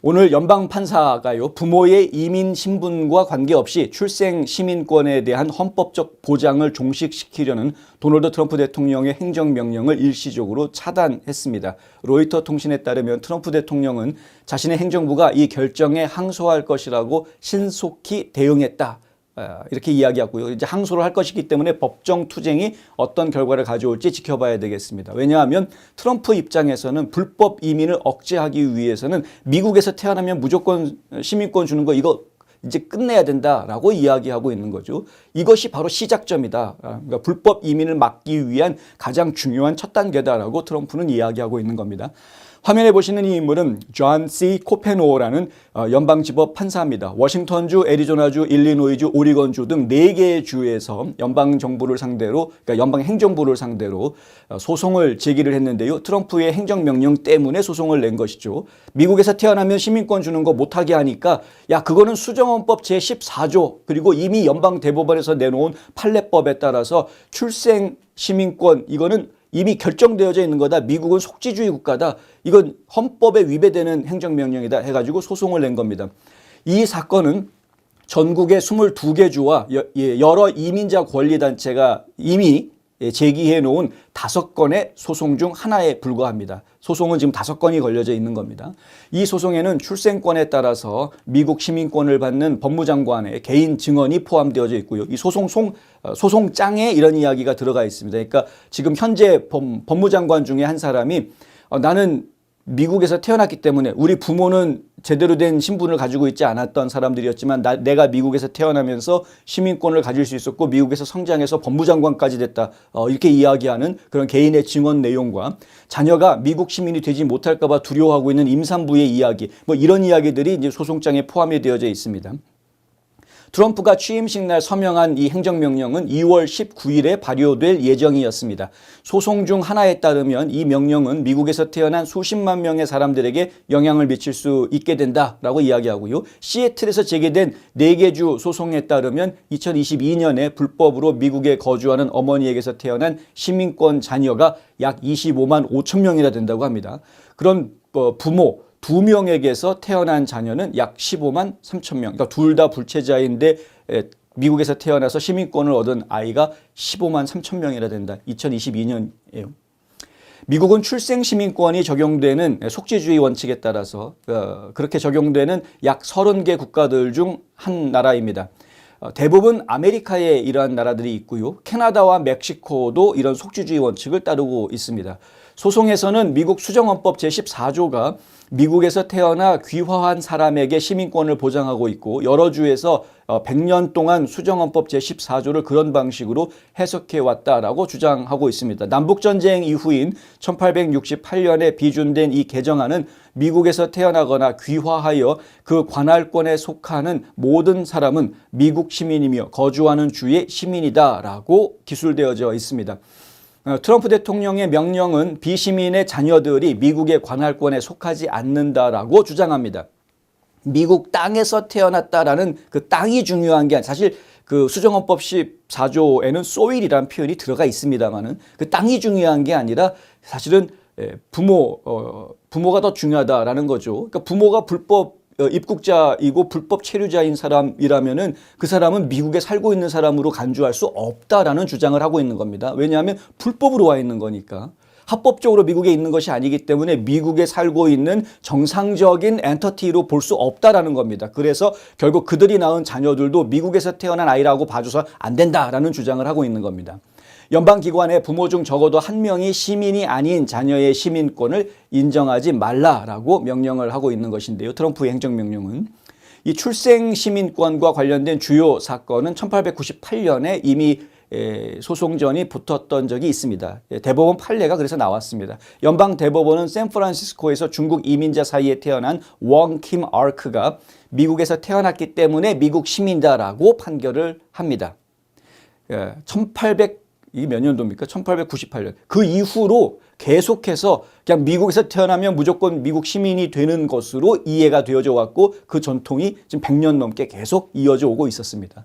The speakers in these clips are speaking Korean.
오늘 연방 판사가요, 부모의 이민 신분과 관계없이 출생 시민권에 대한 헌법적 보장을 종식시키려는 도널드 트럼프 대통령의 행정명령을 일시적으로 차단했습니다. 로이터 통신에 따르면 트럼프 대통령은 자신의 행정부가 이 결정에 항소할 것이라고 신속히 대응했다, 이렇게 이야기하고요. 이제 항소를 할 것이기 때문에 법정 투쟁이 어떤 결과를 가져올지 지켜봐야 되겠습니다. 왜냐하면 트럼프 입장에서는 불법 이민을 억제하기 위해서는 미국에서 태어나면 무조건 시민권 주는 거 이거 이제 끝내야 된다라고 이야기하고 있는 거죠. 이것이 바로 시작점이다. 그러니까 불법 이민을 막기 위한 가장 중요한 첫 단계다라고 트럼프는 이야기하고 있는 겁니다. 화면에 보시는 이 인물은 존 C. 코페노어라는 연방지법 판사입니다. 워싱턴주, 애리조나주, 일리노이주, 오리건주 등 4개의 주에서 연방정부를 상대로, 그러니까 연방행정부를 상대로 소송을 제기를 했는데요. 트럼프의 행정명령 때문에 소송을 낸 것이죠. 미국에서 태어나면 시민권 주는 거 못하게 하니까 야, 그거는 수정헌법 제14조 그리고 이미 연방대법원에서 내놓은 판례법에 따라서 출생 시민권 이거는 이미 결정되어져 있는 거다. 미국은 속지주의 국가다. 이건 헌법에 위배되는 행정명령이다 해가지고 소송을 낸 겁니다. 이 사건은 전국의 22개 주와 여러 이민자 권리단체가 이미 제기해 놓은 5건의 소송 중 하나에 불과합니다. 소송은 지금 5건이 걸려져 있는 겁니다. 이 소송에는 출생권에 따라서 미국 시민권을 받는 법무장관의 개인 증언이 포함되어져 있고요. 이 소송장에 이런 이야기가 들어가 있습니다. 그러니까 지금 현재 법무장관 중에 한 사람이 나는 미국에서 태어났기 때문에 우리 부모는 제대로 된 신분을 가지고 있지 않았던 사람들이었지만 내가 미국에서 태어나면서 시민권을 가질 수 있었고 미국에서 성장해서 법무장관까지 됐다. 이렇게 이야기하는 그런 개인의 증언 내용과 자녀가 미국 시민이 되지 못할까 봐 두려워하고 있는 임산부의 이야기, 뭐 이런 이야기들이 이제 소송장에 포함이 되어져 있습니다. 트럼프가 취임식 날 서명한 이 행정명령은 2월 19일에 발효될 예정이었습니다. 소송 중 하나에 따르면 이 명령은 미국에서 태어난 수십만 명의 사람들에게 영향을 미칠 수 있게 된다라고 이야기하고요. 시애틀에서 제기된 4개 주 소송에 따르면 2022년에 불법으로 미국에 거주하는 어머니에게서 태어난 시민권 자녀가 약 25만 5천 명이나 된다고 합니다. 그런 부모 2명에게서 태어난 자녀는 약 15만 3천 명. 그러니까 둘 다 불체자인데 미국에서 태어나서 시민권을 얻은 아이가 15만 3천 명이나 된다. 2022년이에요. 미국은 출생 시민권이 적용되는 속지주의 원칙에 따라서 그렇게 적용되는 약 30개 국가들 중 한 나라입니다. 대부분 아메리카에 이러한 나라들이 있고요. 캐나다와 멕시코도 이런 속지주의 원칙을 따르고 있습니다. 소송에서는 미국 수정헌법 제14조가 미국에서 태어나 귀화한 사람에게 시민권을 보장하고 있고 여러 주에서 100년 동안 수정헌법 제14조를 그런 방식으로 해석해 왔다라고 주장하고 있습니다. 남북전쟁 이후인 1868년에 비준된 이 개정안은 미국에서 태어나거나 귀화하여 그 관할권에 속하는 모든 사람은 미국 시민이며 거주하는 주의 시민이다라고 기술되어져 있습니다. 트럼프 대통령의 명령은 비시민의 자녀들이 미국의 관할권에 속하지 않는다라고 주장합니다. 미국 땅에서 태어났다라는 그 땅이 중요한 게 아니라 사실 그 수정헌법 14조에는 soil이라는 표현이 들어가 있습니다만은 그 땅이 중요한 게 아니라 사실은 부모가 더 중요하다라는 거죠. 그러니까 부모가 불법 입국자이고 불법 체류자인 사람이라면은 그 사람은 미국에 살고 있는 사람으로 간주할 수 없다라는 주장을 하고 있는 겁니다. 왜냐하면 불법으로 와 있는 거니까. 합법적으로 미국에 있는 것이 아니기 때문에 미국에 살고 있는 정상적인 엔터티로 볼 수 없다라는 겁니다. 그래서 결국 그들이 낳은 자녀들도 미국에서 태어난 아이라고 봐줘서 안 된다라는 주장을 하고 있는 겁니다. 연방기관의 부모 중 적어도 한 명이 시민이 아닌 자녀의 시민권을 인정하지 말라라고 명령을 하고 있는 것인데요. 트럼프의 행정명령은. 이 출생 시민권과 관련된 주요 사건은 1898년에 이미 소송전이 붙었던 적이 있습니다. 대법원 판례가 그래서 나왔습니다. 연방대법원은 샌프란시스코에서 중국 이민자 사이에 태어난 웡킴 아크가 미국에서 태어났기 때문에 미국 시민이다라고 판결을 합니다. 이게 몇 년도입니까? 1898년. 그 이후로 계속해서 그냥 미국에서 태어나면 무조건 미국 시민이 되는 것으로 이해가 되어져 왔고 그 전통이 지금 100년 넘게 계속 이어져 오고 있었습니다.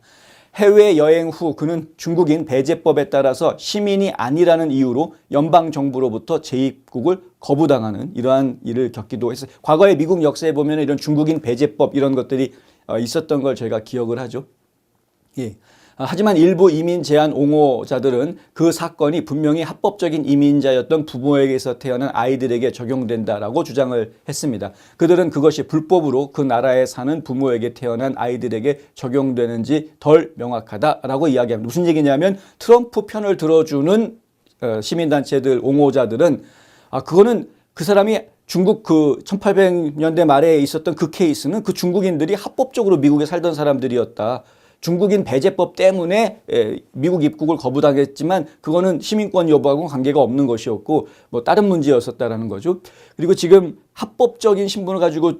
해외여행 후 그는 중국인 배제법에 따라서 시민이 아니라는 이유로 연방정부로부터 재입국을 거부당하는 이러한 일을 겪기도 했어요. 과거의 미국 역사에 보면 이런 중국인 배제법 이런 것들이 있었던 걸 저희가 기억을 하죠. 예. 하지만 일부 이민 제한 옹호자들은 그 사건이 분명히 합법적인 이민자였던 부모에게서 태어난 아이들에게 적용된다라고 주장을 했습니다. 그들은 그것이 불법으로 그 나라에 사는 부모에게 태어난 아이들에게 적용되는지 덜 명확하다라고 이야기합니다. 무슨 얘기냐면 트럼프 편을 들어주는 시민단체들, 옹호자들은 그거는 그 사람이 중국 그 1800년대 말에 있었던 그 케이스는 그 중국인들이 합법적으로 미국에 살던 사람들이었다. 중국인 배제법 때문에 미국 입국을 거부당했지만 그거는 시민권 여부하고 관계가 없는 것이었고 뭐 다른 문제였었다라는 거죠. 그리고 지금 합법적인 신분을 가지고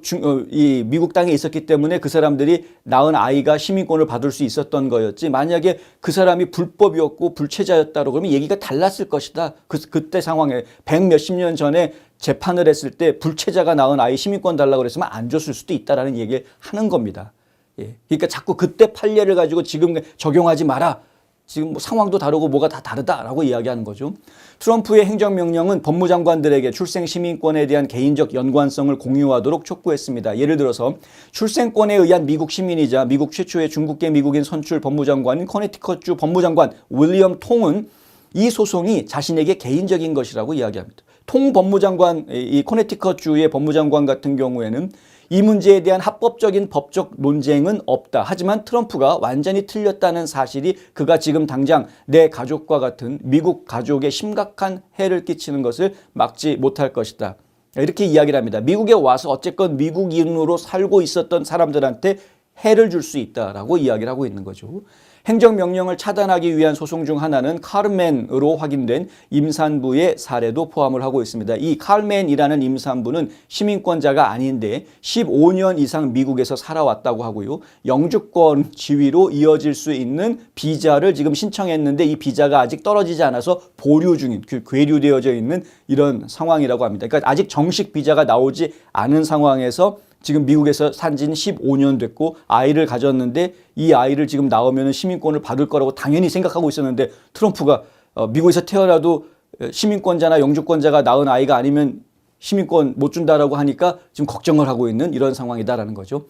이 미국 땅에 있었기 때문에 그 사람들이 낳은 아이가 시민권을 받을 수 있었던 거였지, 만약에 그 사람이 불법이었고 불체자였다고 그러면 얘기가 달랐을 것이다. 그때 상황에 100 몇십 년 전에 재판을 했을 때 불체자가 낳은 아이 시민권 달라고 그랬으면 안 줬을 수도 있다라는 얘기를 하는 겁니다. 예. 그러니까 자꾸 그때 판례를 가지고 지금 적용하지 마라. 지금 뭐 상황도 다르고 뭐가 다 다르다라고 이야기하는 거죠. 트럼프의 행정명령은 법무장관들에게 출생 시민권에 대한 개인적 연관성을 공유하도록 촉구했습니다. 예를 들어서 출생권에 의한 미국 시민이자 미국 최초의 중국계 미국인 선출 법무장관인 커네티컷주 법무장관 윌리엄 통은 이 소송이 자신에게 개인적인 것이라고 이야기합니다. 통 법무장관, 이 커네티컷주의 법무장관 같은 경우에는 이 문제에 대한 합법적인 법적 논쟁은 없다. 하지만 트럼프가 완전히 틀렸다는 사실이 그가 지금 당장 내 가족과 같은 미국 가족에 심각한 해를 끼치는 것을 막지 못할 것이다. 이렇게 이야기를 합니다. 미국에 와서 어쨌건 미국인으로 살고 있었던 사람들한테 해를 줄 수 있다라고 이야기를 하고 있는 거죠. 행정명령을 차단하기 위한 소송 중 하나는 칼맨으로 확인된 임산부의 사례도 포함을 하고 있습니다. 이 칼맨이라는 임산부는 시민권자가 아닌데 15년 이상 미국에서 살아왔다고 하고요. 영주권 지위로 이어질 수 있는 비자를 지금 신청했는데 이 비자가 아직 떨어지지 않아서 보류 중인, 괴류되어져 있는 이런 상황이라고 합니다. 그러니까 아직 정식 비자가 나오지 않은 상황에서 지금 미국에서 산 지는 15년 됐고 아이를 가졌는데 이 아이를 지금 낳으면 시민권을 받을 거라고 당연히 생각하고 있었는데 트럼프가 미국에서 태어나도 시민권자나 영주권자가 낳은 아이가 아니면 시민권 못 준다라고 하니까 지금 걱정을 하고 있는 이런 상황이다라는 거죠.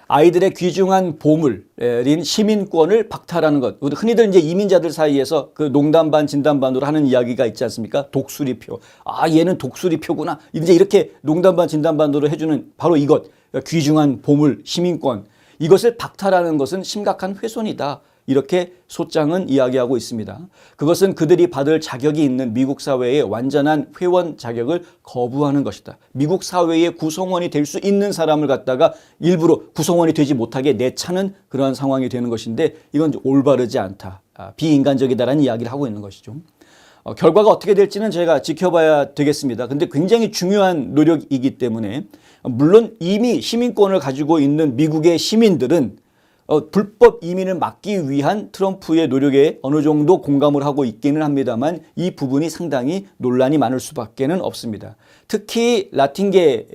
아이들의 귀중한 보물인 시민권을 박탈하는 것. 흔히들 이제 이민자들 사이에서 그 농담 반 진담 반으로 하는 이야기가 있지 않습니까? 독수리표. 얘는 독수리표구나. 이제 이렇게 농담 반 진담 반으로 해주는 바로 이것. 귀중한 보물, 시민권. 이것을 박탈하는 것은 심각한 훼손이다. 이렇게 소장은 이야기하고 있습니다. 그것은 그들이 받을 자격이 있는 미국 사회의 완전한 회원 자격을 거부하는 것이다. 미국 사회의 구성원이 될 수 있는 사람을 갖다가 일부러 구성원이 되지 못하게 내차는 그러한 상황이 되는 것인데 이건 올바르지 않다. 비인간적이다라는 이야기를 하고 있는 것이죠. 결과가 어떻게 될지는 저희가 지켜봐야 되겠습니다. 근데 굉장히 중요한 노력이기 때문에 물론 이미 시민권을 가지고 있는 미국의 시민들은 불법 이민을 막기 위한 트럼프의 노력에 어느 정도 공감을 하고 있기는 합니다만 이 부분이 상당히 논란이 많을 수밖에는 없습니다. 특히 라틴계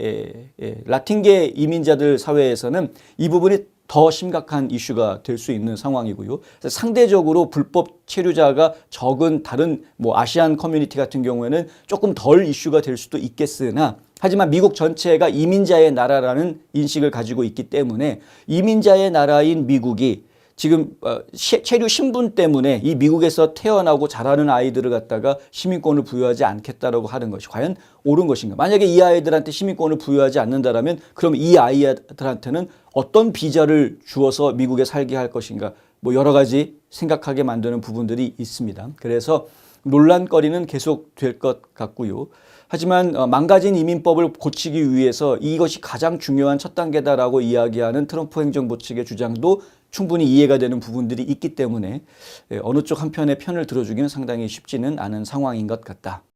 이민자들 사회에서는 이 부분이 더 심각한 이슈가 될 수 있는 상황이고요. 상대적으로 불법 체류자가 적은 다른 아시안 커뮤니티 같은 경우에는 조금 덜 이슈가 될 수도 있겠으나 하지만 미국 전체가 이민자의 나라라는 인식을 가지고 있기 때문에 이민자의 나라인 미국이 지금 체류 신분 때문에 이 미국에서 태어나고 자라는 아이들을 갖다가 시민권을 부여하지 않겠다라고 하는 것이 과연 옳은 것인가? 만약에 이 아이들한테 시민권을 부여하지 않는다라면 그럼 이 아이들한테는 어떤 비자를 주어서 미국에 살게 할 것인가? 여러 가지 생각하게 만드는 부분들이 있습니다. 그래서 논란거리는 계속 될 것 같고요. 하지만 망가진 이민법을 고치기 위해서 이것이 가장 중요한 첫 단계다라고 이야기하는 트럼프 행정부 측의 주장도 충분히 이해가 되는 부분들이 있기 때문에 어느 쪽 한편의 편을 들어주기는 상당히 쉽지는 않은 상황인 것 같다.